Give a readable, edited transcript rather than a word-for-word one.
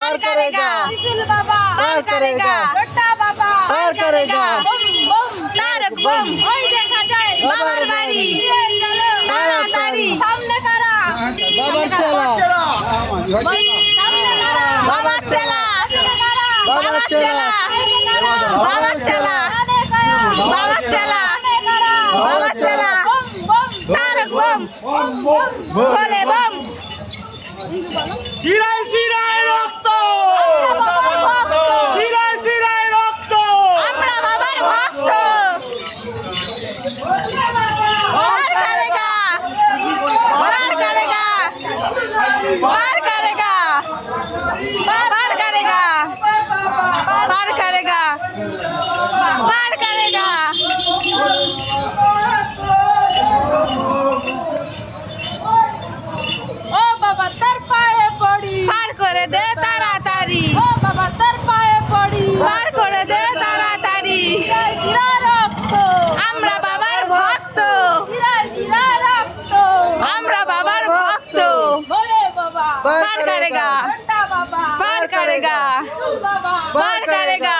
पार करेगा, बाबा पार करेगा, बाबा पार करेगा, तारक बम ওই দেখা যায় বাবার বাড়ি তাড়াতাড়ি সামনে কারা बाबर चला, সামনে কারা बाबर चला, বাবার চলা বাবার চলা বাবার চলা বাবার চলা তারক বম বলে বম শিরায় শিরায় রক্ত, শিরায় শিরায় রক্ত, আমরা বাবার ভক্ত পার করেগা পার করেগা পার করেগা पार करेगा पार करेगा पार करेगा ओ बाबा तर पाए पड़ी पार करे दे ताड़ाताड़ी ओ बाबा तर पाए पड़ी पार करे दे ताड़ाताड़ी শিরা রক্ত আমরা বাবার ভক্ত শিরা রক্ত আমরা বাবার ভক্ত বলে বাবা पार पार करेगा करेगा, पार करेगा पार पार करेगा